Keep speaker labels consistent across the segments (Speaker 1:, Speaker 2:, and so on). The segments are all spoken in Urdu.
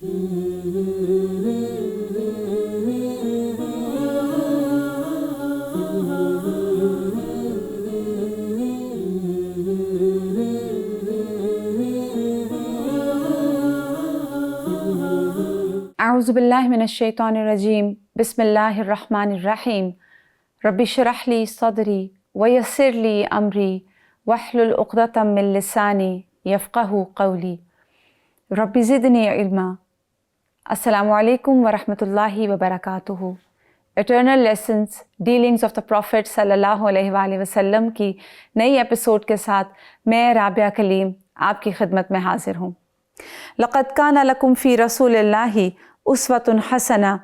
Speaker 1: اعوذ باللہ من الشیطان الرجیم بسم اللہ الرحمن الرحیم رب اشرح لی صدری ویسر لی امری واحلل عقدۃ من لسانی یفقہوا قولی رب زدنی علما۔ السلام علیکم ورحمۃ اللہ وبرکاتہ۔ Eternal lessons dealings of the prophet صلی اللہ علیہ وآلہ وسلم کی نئی ایپیسوڈ کے ساتھ میں رابعہ کلیم آپ کی خدمت میں حاضر ہوں۔ لقد کان لکم فی رسول اللہ اسوۃ حسنہ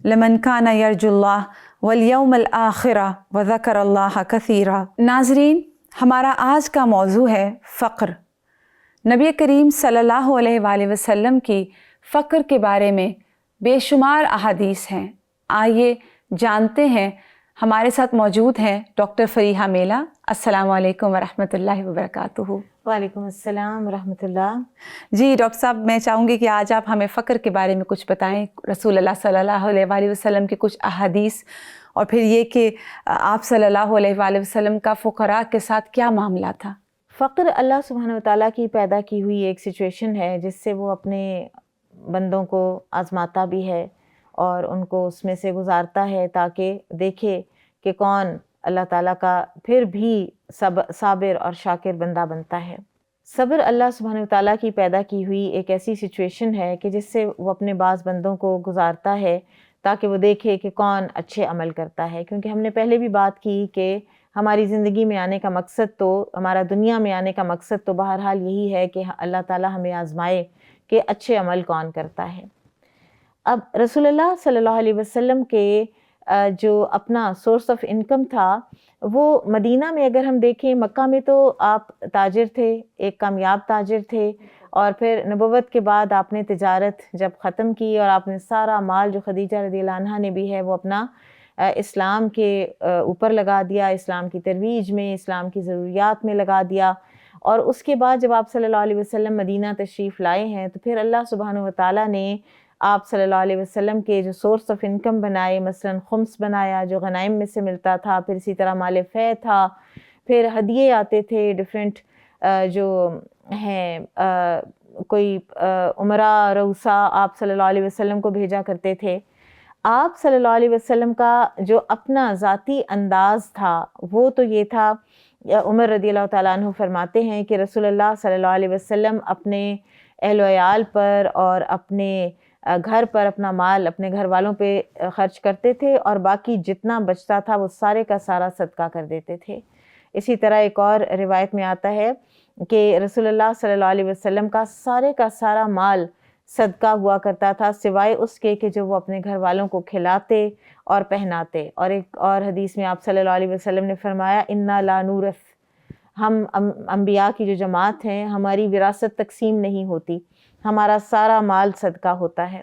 Speaker 1: لمن کان یرجو اللہ والیوم الآخر وذکر اللہ کثیرا۔ ناظرین، ہمارا آج کا موضوع ہے فقر۔ نبی کریم صلی اللہ علیہ وآلہ وسلم کی فقر کے بارے میں بے شمار احادیث ہیں۔ آئیے جانتے ہیں۔ ہمارے ساتھ موجود ہیں ڈاکٹر فریحہ میلہ۔ السلام علیکم ورحمۃ اللہ وبرکاتہ۔
Speaker 2: وعلیکم السلام ورحمۃ اللہ۔
Speaker 1: جی ڈاکٹر صاحب، میں چاہوں گی کہ آج آپ ہمیں فقر کے بارے میں کچھ بتائیں، رسول اللہ صلی اللہ علیہ وآلہ وسلم کے کچھ احادیث، اور پھر یہ کہ آپ صلی اللہ علیہ وآلہ وسلم کا فقراء کے ساتھ کیا معاملہ تھا۔
Speaker 2: فقر اللہ سبحانہ وتعالیٰ کی پیدا کی ہوئی ایک سچویشن ہے جس سے وہ اپنے بندوں کو آزماتا بھی ہے اور ان کو اس میں سے گزارتا ہے تاکہ دیکھے کہ کون اللہ تعالیٰ کا پھر بھی صابر اور شاکر بندہ بنتا ہے۔ صبر اللہ سبحانہ وتعالیٰ کی پیدا کی ہوئی ایک ایسی سچویشن ہے کہ جس سے وہ اپنے بعض بندوں کو گزارتا ہے تاکہ وہ دیکھے کہ کون اچھے عمل کرتا ہے، کیونکہ ہم نے پہلے بھی بات کی کہ ہماری زندگی میں آنے کا مقصد تو، ہمارا دنیا میں آنے کا مقصد تو بہرحال یہی ہے کہ اللہ تعالیٰ ہمیں آزمائے کہ اچھے عمل کون کرتا ہے۔ اب رسول اللہ صلی اللہ علیہ وسلم کے جو اپنا سورس آف انکم تھا وہ مدینہ میں، اگر ہم دیکھیں، مکہ میں تو آپ تاجر تھے، ایک کامیاب تاجر تھے، اور پھر نبوت کے بعد آپ نے تجارت جب ختم کی اور آپ نے سارا مال جو خدیجہ رضی اللہ عنہا نے بھی ہے وہ اپنا اسلام کے اوپر لگا دیا، اسلام کی ترویج میں، اسلام کی ضروریات میں لگا دیا۔ اور اس کے بعد جب آپ صلی اللہ علیہ وسلم مدینہ تشریف لائے ہیں تو پھر اللہ سبحانہ وتعالیٰ نے آپ صلی اللہ علیہ وسلم کے جو سورس آف انکم بنائے، مثلا خمس بنایا جو غنائم میں سے ملتا تھا، پھر اسی طرح مال فے تھا، پھر ہدیے آتے تھے ڈیفرنٹ جو ہیں، کوئی عمرہ رؤسا آپ صلی اللہ علیہ وسلم کو بھیجا کرتے تھے۔ آپ صلی اللہ علیہ وسلم کا جو اپنا ذاتی انداز تھا وہ تو یہ تھا، عمر رضی اللہ تعالیٰ عنہ فرماتے ہیں کہ رسول اللہ صلی اللہ علیہ وسلم اپنے اہل و عیال پر اور اپنے گھر پر اپنا مال اپنے گھر والوں پہ خرچ کرتے تھے، اور باقی جتنا بچتا تھا وہ سارے کا سارا صدقہ کر دیتے تھے۔ اسی طرح ایک اور روایت میں آتا ہے کہ رسول اللہ صلی اللہ علیہ وسلم کا سارا مال صدقہ ہوا کرتا تھا، سوائے اس کے کہ جو وہ اپنے گھر والوں کو کھلاتے اور پہناتے۔ اور ایک اور حدیث میں آپ صلی اللہ علیہ وسلم نے فرمایا، انا لا نورث، ہم انبیاء کی جو جماعت ہیں ہماری وراثت تقسیم نہیں ہوتی، ہمارا سارا مال صدقہ ہوتا ہے۔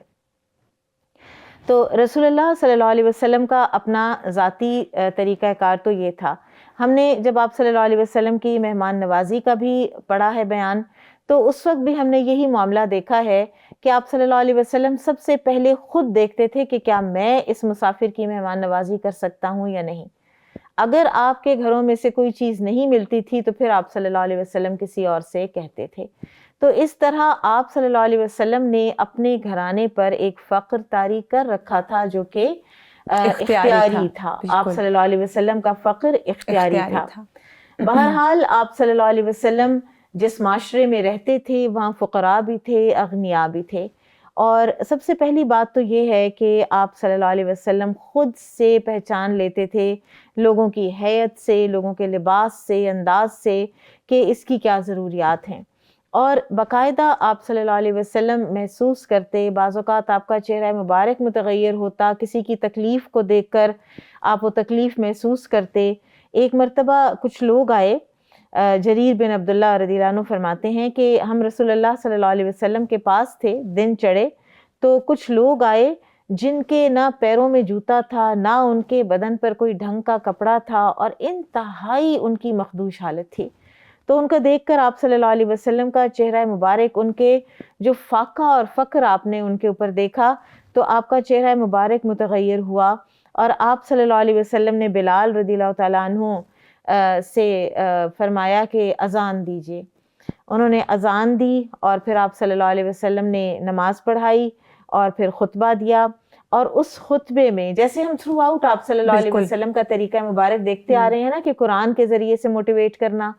Speaker 2: تو رسول اللہ صلی اللہ علیہ وسلم کا اپنا ذاتی طریقہ کار تو یہ تھا۔ ہم نے جب آپ صلی اللہ علیہ وسلم کی مہمان نوازی کا بھی پڑھا ہے بیان، تو اس وقت بھی ہم نے یہی معاملہ دیکھا ہے کہ آپ صلی اللہ علیہ وسلم سب سے پہلے خود دیکھتے تھے کہ کیا میں اس مسافر کی مہمان نوازی کر سکتا ہوں یا نہیں۔ اگر آپ کے گھروں میں سے کوئی چیز نہیں ملتی تھی تو پھر آپ صلی اللہ علیہ وسلم کسی اور سے کہتے تھے۔ تو اس طرح آپ صلی اللہ علیہ وسلم نے اپنے گھرانے پر ایک فقر طاری کر رکھا تھا جو کہ اختیاری تھا۔ آپ صلی اللہ علیہ وسلم کا فقر اختیاری تھا۔ بہرحال آپ صلی اللہ علیہ وسلم جس معاشرے میں رہتے تھے وہاں فقراء بھی تھے، اغنیاء بھی تھے، اور سب سے پہلی بات تو یہ ہے کہ آپ صلی اللہ علیہ وسلم خود سے پہچان لیتے تھے، لوگوں کی حیت سے، لوگوں کے لباس سے، انداز سے، کہ اس کی کیا ضروریات ہیں، اور باقاعدہ آپ صلی اللہ علیہ وسلم محسوس کرتے۔ بعض اوقات آپ کا چہرہ مبارک متغیر ہوتا، کسی کی تکلیف کو دیکھ کر آپ وہ تکلیف محسوس کرتے۔ ایک مرتبہ کچھ لوگ آئے، جریر بن عبداللہ رضی اللہ عنہ فرماتے ہیں کہ ہم رسول اللہ صلی اللہ علیہ وسلم کے پاس تھے، دن چڑھے تو کچھ لوگ آئے جن کے نہ پیروں میں جوتا تھا، نہ ان کے بدن پر کوئی ڈھنگ کا کپڑا تھا، اور انتہائی ان کی مخدوش حالت تھی۔ تو ان کو دیکھ کر آپ صلی اللہ علیہ وسلم کا چہرہ مبارک، ان کے جو فاقہ اور فقر آپ نے ان کے اوپر دیکھا تو آپ کا چہرہ مبارک متغیر ہوا، اور آپ صلی اللہ علیہ وسلم نے بلال رضی اللہ تعالیٰ عنہ سے فرمایا کہ اذان دیجیے۔ انہوں نے اذان دی اور پھر آپ صلی اللہ علیہ وسلم نے نماز پڑھائی اور پھر خطبہ دیا، اور اس خطبے میں جیسے ہم تھرو آؤٹ آپ صلی اللہ علیہ
Speaker 1: بالکل
Speaker 2: وسلم کا طریقہ مبارک دیکھتے آ رہے ہیں نا کہ قرآن کے ذریعے سے موٹیویٹ کرنا،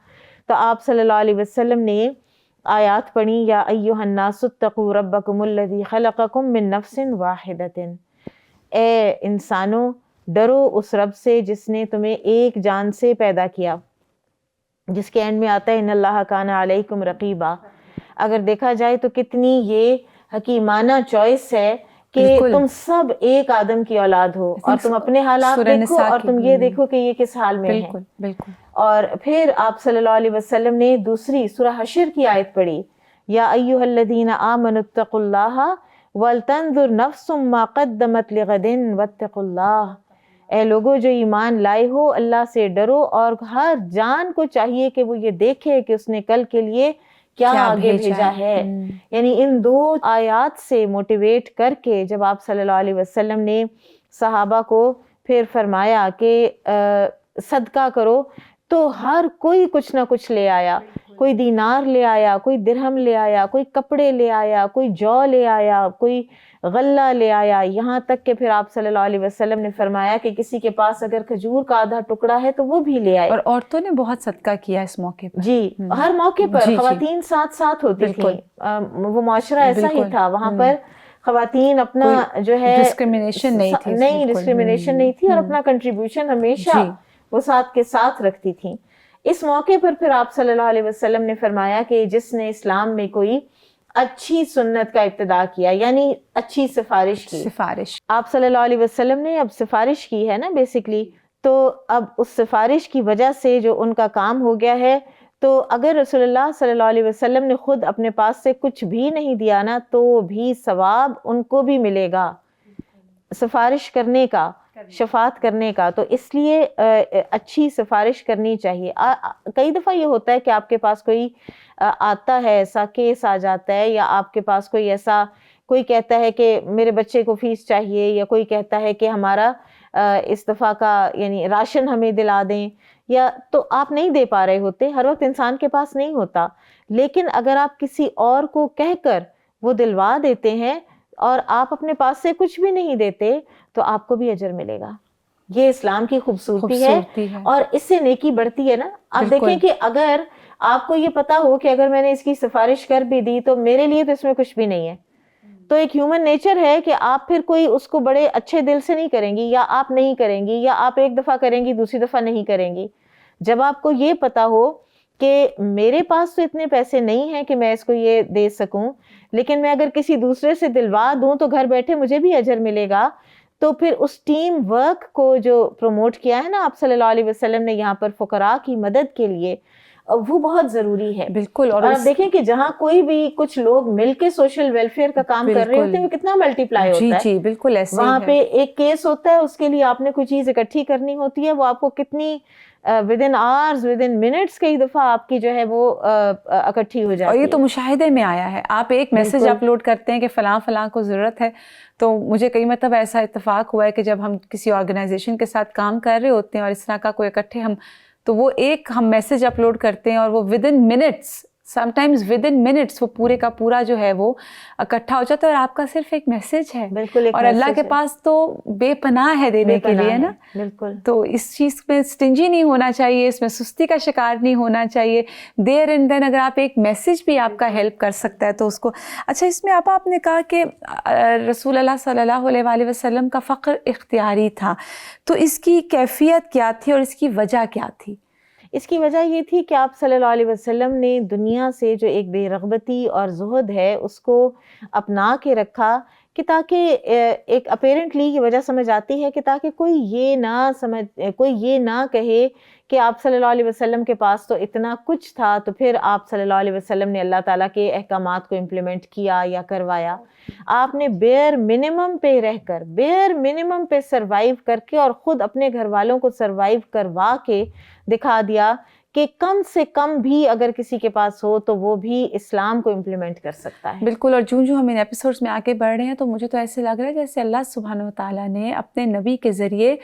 Speaker 2: تو آپ صلی اللہ علیہ وسلم نے آیات پڑھی، یا ایھا الناس اتقوا ربکم الذی خلقکم من نفس واحدۃ، اے انسانوں ڈرو اس رب سے جس نے تمہیں ایک جان سے پیدا کیا، جس کے اینڈ میں آتا ہے ان اللہ کان علیکم رقیبا۔ اگر دیکھا جائے تو کتنی یہ حکیمانہ چوائس ہے کہ
Speaker 1: بالکل
Speaker 2: تم سب ایک آدم کی اولاد ہو، اور تم اپنے حالات
Speaker 1: سورہ
Speaker 2: دیکھو
Speaker 1: نساء
Speaker 2: اور
Speaker 1: کی
Speaker 2: تم یہ دیکھو کہ یہ کس حال میں ہیں۔
Speaker 1: بالکل بالکل
Speaker 2: اور پھر آپ صلی اللہ علیہ وسلم نے دوسری سورہ حشر کی آیت پڑھی، یا ایھا الذین آمنوا اتقوا اللہ ولتنظر نفس ما قدمت لغد واتقوا اللہ، اے لوگو جو ایمان لائے ہو اللہ سے ڈرو، اور ہر جان کو چاہیے کہ وہ یہ دیکھے کہ اس نے کل کے لیے کیا آگے بھیجا ہے۔ یعنی ان دو آیات سے موٹیویٹ کر کے جب آپ صلی اللہ علیہ وسلم نے صحابہ کو پھر فرمایا کہ صدقہ کرو، تو ہر کوئی کچھ نہ کچھ لے آیا، کوئی دینار لے آیا، کوئی درہم لے آیا، کوئی کپڑے لے آیا، کوئی جو لے آیا، کوئی غلہ لے آیا، یہاں تک کہ پھر آپ صلی اللہ علیہ وسلم نے فرمایا کہ کسی کے پاس اگر کھجور کا آدھا ٹکڑا ہے تو وہ بھی لے آئے۔
Speaker 1: اور عورتوں نے بہت صدقہ کیا اس موقع پر،
Speaker 2: جی، ہر موقع پر
Speaker 1: جی، جی،
Speaker 2: خواتین ساتھ ساتھ ہوتی تھیں، وہ معاشرہ ایسا ہی
Speaker 1: بالکل،
Speaker 2: تھا، وہاں پر خواتین اپنا جو ہے
Speaker 1: ڈسکریمنیشن نہیں تھی،
Speaker 2: نہیں ڈسکریمنیشن نہیں تھی، اور اپنا کنٹریبیوشن ہمیشہ
Speaker 1: جی
Speaker 2: وہ ساتھ کے ساتھ رکھتی تھیں۔ اس موقع پر پھر آپ صلی اللہ علیہ وسلم نے فرمایا کہ جس نے اسلام میں کوئی اچھی سنت کا ابتدا کیا، یعنی اچھی سفارش کی، آپ صلی اللہ علیہ وسلم نے اب سفارش کی ہے نا بیسکلی، تو اب اس سفارش کی وجہ سے جو ان کا کام ہو گیا ہے، تو اگر رسول اللہ صلی اللہ علیہ وسلم نے خود اپنے پاس سے کچھ بھی نہیں دیا نا تو بھی ثواب ان کو بھی ملے گا سفارش کرنے کا، شفاعت کرنے کا۔ تو اس لیے اچھی سفارش کرنی چاہیے۔ کئی دفعہ یہ ہوتا ہے کہ آپ کے پاس کوئی آتا ہے، ایسا کیس آ جاتا ہے، یا آپ کے پاس کوئی ایسا، کوئی کہتا ہے کہ میرے بچے کو فیس چاہیے، یا کوئی کہتا ہے کہ ہمارا اس دفعہ کا یعنی راشن ہمیں دلا دیں، یا تو آپ نہیں دے پا رہے ہوتے، ہر وقت انسان کے پاس نہیں ہوتا، لیکن اگر آپ کسی اور کو کہہ کر وہ دلوا دیتے ہیں اور آپ اپنے پاس سے کچھ بھی نہیں دیتے تو آپ کو بھی اجر ملے گا۔ یہ اسلام کی خوبصورتی ہے، اور اس سے نیکی بڑھتی ہے نا۔ آپ دیکھیں کہ اگر آپ کو یہ پتا ہو کہ اگر میں نے اس کی سفارش کر بھی دی تو میرے لیے تو اس میں کچھ بھی نہیں ہے، تو ایک ہیومن نیچر ہے کہ آپ پھر کوئی اس کو بڑے اچھے دل سے نہیں کریں گی، یا آپ نہیں کریں گی، یا آپ ایک دفعہ کریں گی دوسری دفعہ نہیں کریں گی۔ جب آپ کو یہ پتا ہو کہ میرے پاس تو اتنے پیسے نہیں ہیں کہ میں اس کو یہ دے سکوں، لیکن میں اگر کسی دوسرے سے دلوا دوں تو گھر بیٹھے مجھے بھی اجر ملے گا، تو پھر اس ٹیم ورک کو جو پروموٹ کیا ہے نا آپ صلی اللہ علیہ وسلم نے یہاں پر فقراء کی مدد کے لیے، وہ بہت ضروری ہے۔
Speaker 1: بالکل، اور
Speaker 2: آپ دیکھیں کہ جہاں کوئی بھی کچھ لوگ مل کے سوشل ویلفیئر کا کام کر رہے ہوتے ہیں وہ کتنا ملٹی پلائی ہوتا ہے۔
Speaker 1: جی بالکل ایسے
Speaker 2: وہاں پہ ایک کیس ہوتا ہے، اس کے لیے آپ نے کوئی چیز اکٹھی کرنی ہوتی ہے، وہ آپ کو کتنی ودن آورز، ودن منٹس کئی دفعہ آپ کی جو ہے وہ اکٹھی ہو جاتی ہے۔
Speaker 1: اور یہ تو مشاہدے میں آیا ہے، آپ ایک میسج اپلوڈ کرتے ہیں کہ فلاں فلاں کو ضرورت ہے، تو مجھے کئی مرتبہ ایسا اتفاق ہوا ہے کہ جب ہم کسی آرگنائزیشن کے ساتھ کام کر رہے ہوتے ہیں اور اس طرح کا کوئی اکٹھے تو وہ ایک ہم میسج اپلوڈ کرتے ہیں اور وہ ودن منٹس، سم ٹائمز ودن منٹس وہ پورے کا پورا جو ہے وہ اکٹھا ہو جاتا ہے، اور آپ کا صرف ایک میسج ہے، اور اللہ کے پاس تو بے پناہ ہے دینے کے لیے نا۔
Speaker 2: بالکل،
Speaker 1: تو اس چیز میں سٹنجی نہیں ہونا چاہیے، اس میں سستی کا شکار نہیں ہونا چاہیے۔ دیر اینڈ دین اگر آپ ایک میسج بھی آپ کا ہیلپ کر سکتا ہے تو اس کو اچھا۔ اس میں آپ نے کہا کہ رسول اللہ صلی اللہ علیہ وآلہ وسلم کا فقر اختیاری تھا، تو اس کی کیفیت کیا تھی اور اس کی وجہ کیا تھی؟
Speaker 2: اس کی وجہ یہ تھی کہ آپ صلی اللہ علیہ وسلم نے دنیا سے جو ایک بے رغبتی اور زہد ہے اس کو اپنا کے رکھا، کہ تاکہ ایک اپیرنٹلی یہ وجہ سمجھ آتی ہے کہ تاکہ کوئی یہ نہ کہے کہ آپ صلی اللہ علیہ وسلم کے پاس تو اتنا کچھ تھا تو پھر آپ صلی اللہ علیہ وسلم نے اللہ تعالیٰ کے احکامات کو امپلیمنٹ کیا یا کروایا۔ آپ نے بیئر منیمم پہ رہ کر، بیئر منیمم پہ سروائیو کر کے اور خود اپنے گھر والوں کو سروائیو کروا کے دکھا دیا کہ کم سے کم بھی اگر کسی کے پاس ہو تو وہ بھی اسلام کو امپلیمنٹ کر سکتا ہے.
Speaker 1: بالکل. اور جو ہم ان ایپیسوڈس میں آگے بڑھ رہے ہیں تو مجھے تو ایسے لگ رہا ہے جیسے اللہ سبحانہ و تعالیٰ نے اپنے نبی کے ذریعے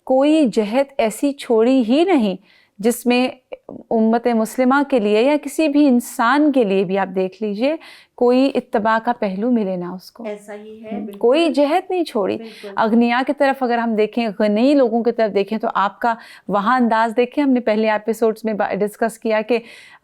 Speaker 1: کوئی جہت ایسی چھوڑی ہی نہیں جس میں امت مسلمہ کے لیے یا کسی بھی انسان کے لیے بھی آپ دیکھ لیجئے کوئی اتباع کا پہلو ملے نہ اس کو.
Speaker 2: ایسا ہی ہے,
Speaker 1: کوئی جہت نہیں چھوڑی. اغنیا کی طرف اگر ہم دیکھیں, غنی لوگوں کی طرف دیکھیں تو آپ کا وہاں انداز دیکھیں. ہم نے پہلے ایپیسوڈس میں ڈسکس کیا کہ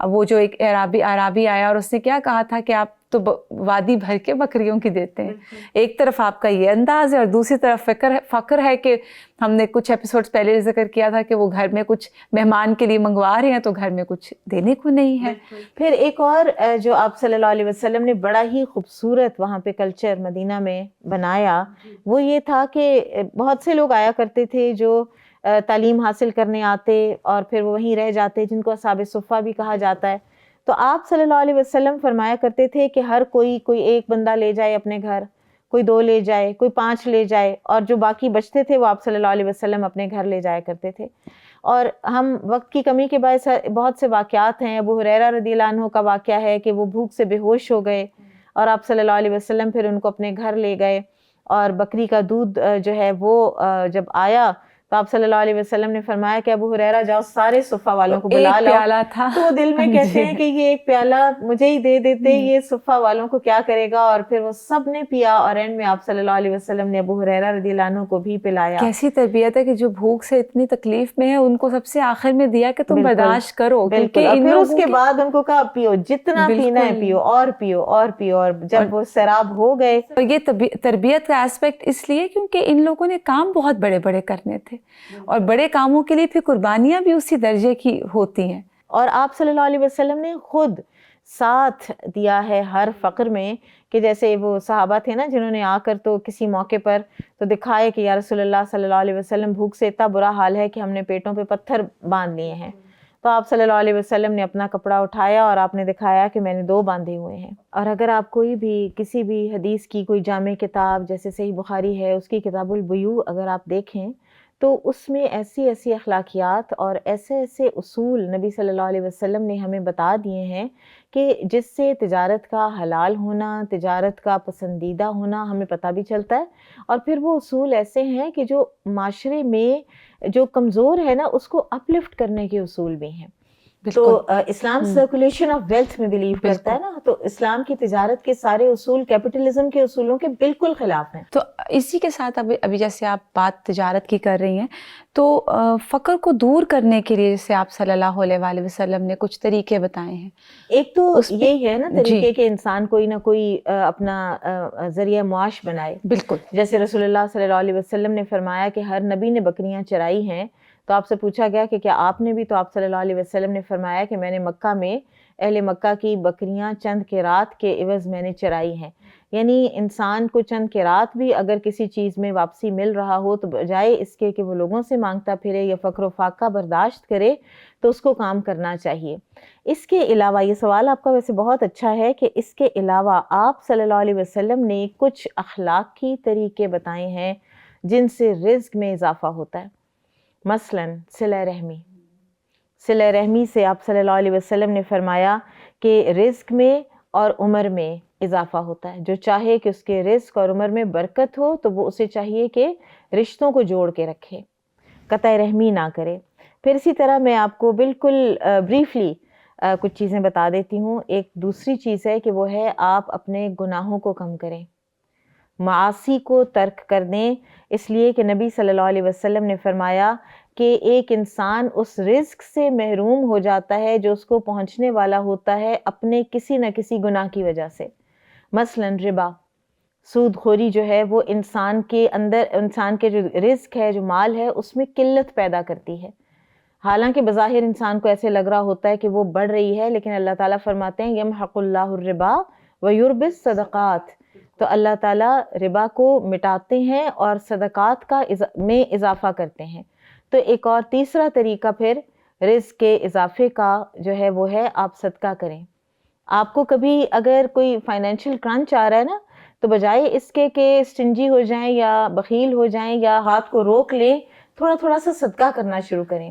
Speaker 1: وہ جو ایک عرابی آیا اور اس نے کیا کہا تھا کہ آپ تو وادی بھر کے بکریوں کی دیتے ہیں. ایک طرف آپ کا یہ انداز ہے اور دوسری طرف فخر ہے کہ ہم نے کچھ ایپیسوڈز پہلے ذکر کیا تھا کہ وہ گھر میں کچھ مہمان کے لیے منگوا رہے ہیں تو گھر میں کچھ دینے کو نہیں ہے.
Speaker 2: پھر ایک اور جو آپ صلی اللہ علیہ وسلم نے بڑا ہی خوبصورت وہاں پہ کلچر مدینہ میں بنایا, وہ یہ تھا کہ بہت سے لوگ آیا کرتے تھے جو تعلیم حاصل کرنے آتے اور پھر وہ وہیں رہ جاتے, جن کو اصحاب صفہ بھی کہا جاتا ہے. تو آپ صلی اللہ علیہ وسلم فرمایا کرتے تھے کہ ہر کوئی ایک بندہ لے جائے اپنے گھر, کوئی 2 لے جائے, کوئی 5 لے جائے, اور جو باقی بچتے تھے وہ آپ صلی اللہ علیہ وسلم اپنے گھر لے جایا کرتے تھے. اور ہم وقت کی کمی کے باعث بہت سے واقعات ہیں. ابو ہریرہ رضی اللہ عنہ کا واقعہ ہے کہ وہ بھوک سے بے ہوش ہو گئے اور آپ صلی اللہ علیہ وسلم پھر ان کو اپنے گھر لے گئے, اور بکری کا دودھ جو ہے وہ جب آیا تو آپ صلی اللہ علیہ وسلم نے فرمایا کہ ابو ہریرہ جاؤ سارے صفہ والوں کو بلا لاؤ.
Speaker 1: پیالہ تھا
Speaker 2: تو وہ دل میں کہتے ہیں کہ یہ ایک پیالہ مجھے ہی دے دیتے, یہ صفہ والوں کو کیا کرے گا. اور پھر وہ سب نے پیا اور اینڈ میں آپ صلی اللہ علیہ وسلم نے ابو ہریرہ رضی اللہ عنہ کو بھی پلایا.
Speaker 1: کیسی تربیت ہے کہ جو بھوک سے اتنی تکلیف میں ہے ان کو سب سے آخر میں دیا کہ تم برداشت کرو.
Speaker 2: بالکل. اور پھر اس کے بعد ان کو کہا پیو, جتنا پینا ہے پیو اور پیو اور پیو. اور جب وہ سیراب ہو گئے,
Speaker 1: اور یہ تربیت کا ایسپیکٹ اس لیے کیونکہ ان لوگوں نے کام بہت بڑے بڑے کرنے تھے اور بڑے کاموں کے لیے پھر قربانیاں بھی اسی درجے کی ہوتی ہیں.
Speaker 2: اور آپ صلی اللہ علیہ وسلم نے خود ساتھ دیا ہے ہر فقر میں, کہ جیسے وہ صحابہ تھے نا جنہوں نے آ کر تو کسی موقع پر تو دکھائے کہ یا رسول اللہ صلی اللہ علیہ وسلم بھوک سے اتنا برا حال ہے کہ ہم نے پیٹوں پہ پتھر باندھ لیے ہیں. تو آپ صلی اللہ علیہ وسلم نے اپنا کپڑا اٹھایا اور آپ نے دکھایا کہ میں نے 2 باندھے ہوئے ہیں. اور اگر آپ کوئی بھی کسی بھی حدیث کی کوئی جامع کتاب جیسے صحیح بخاری ہے, اس کی کتاب البیوع اگر آپ دیکھیں تو اس میں ایسی ایسی اخلاقیات اور ایسے ایسے اصول نبی صلی اللہ علیہ وسلم نے ہمیں بتا دیے ہیں کہ جس سے تجارت کا حلال ہونا, تجارت کا پسندیدہ ہونا ہمیں پتہ بھی چلتا ہے. اور پھر وہ اصول ایسے ہیں کہ جو معاشرے میں جو کمزور ہے نا اس کو اپلفٹ کرنے کے اصول بھی ہیں. تو اسلام سرکولیشن آف ویلتھ میں بلیو کرتا ہے نا, تو اسلام کی تجارت کے سارے اصول کیپٹلزم کے اصولوں کے بالکل خلاف ہیں.
Speaker 1: تو اسی کے ساتھ ابھی جیسے آپ بات تجارت کی کر رہی ہیں تو فقر کو دور کرنے کے لیے جیسے آپ صلی اللہ علیہ وسلم نے کچھ طریقے بتائے ہیں.
Speaker 2: ایک تو یہی ہے نا طریقے کہ انسان کوئی نہ کوئی اپنا ذریعہ معاش بنائے.
Speaker 1: بالکل.
Speaker 2: جیسے رسول اللہ صلی اللہ علیہ وسلم نے فرمایا کہ ہر نبی نے بکریاں چرائی ہیں. تو آپ سے پوچھا گیا کہ کیا آپ نے بھی, تو آپ صلی اللہ علیہ وسلم نے فرمایا کہ میں نے مکہ میں اہل مکہ کی بکریاں چند قیرات کے عوض میں نے چرائی ہیں. یعنی انسان کو چند قیرات بھی اگر کسی چیز میں واپسی مل رہا ہو تو بجائے اس کے کہ وہ لوگوں سے مانگتا پھرے یا فقر و فاقہ برداشت کرے تو اس کو کام کرنا چاہیے. اس کے علاوہ یہ سوال آپ کا ویسے بہت اچھا ہے کہ اس کے علاوہ آپ صلی اللہ علیہ وسلم نے کچھ اخلاقی طریقے بتائے ہیں جن سے رزق میں اضافہ ہوتا ہے. مثلاً صلہ رحمی. صلہ رحمی سے آپ صلی اللہ علیہ وسلم نے فرمایا کہ رزق میں اور عمر میں اضافہ ہوتا ہے. جو چاہے کہ اس کے رزق اور عمر میں برکت ہو تو وہ اسے چاہیے کہ رشتوں کو جوڑ کے رکھے, قطع رحمی نہ کرے. پھر اسی طرح میں آپ کو بالکل بریفلی کچھ چیزیں بتا دیتی ہوں. ایک دوسری چیز ہے کہ وہ ہے آپ اپنے گناہوں کو کم کریں, معاصی کو ترک کر دیں, اس لیے کہ نبی صلی اللہ علیہ وسلم نے فرمایا کہ ایک انسان اس رزق سے محروم ہو جاتا ہے جو اس کو پہنچنے والا ہوتا ہے اپنے کسی نہ کسی گناہ کی وجہ سے. مثلاً ربا, سود خوری جو ہے وہ انسان کے اندر, انسان کے جو رزق ہے, جو مال ہے, اس میں قلت پیدا کرتی ہے. حالانکہ بظاہر انسان کو ایسے لگ رہا ہوتا ہے کہ وہ بڑھ رہی ہے, لیکن اللہ تعالیٰ فرماتے ہیں یمحق اللہ الربا ویربی الصدقات. تو اللہ تعالیٰ ربا کو مٹاتے ہیں اور صدقات کا میں اضافہ کرتے ہیں. تو ایک اور تیسرا طریقہ پھر رزق کے اضافے کا جو ہے وہ ہے آپ صدقہ کریں. آپ کو کبھی اگر کوئی فائنینشیل کرنچ آ رہا ہے نا تو بجائے اس کے کہ اسٹنجی ہو جائیں یا بخیل ہو جائیں یا ہاتھ کو روک لیں, تھوڑا تھوڑا سا صدقہ کرنا شروع کریں.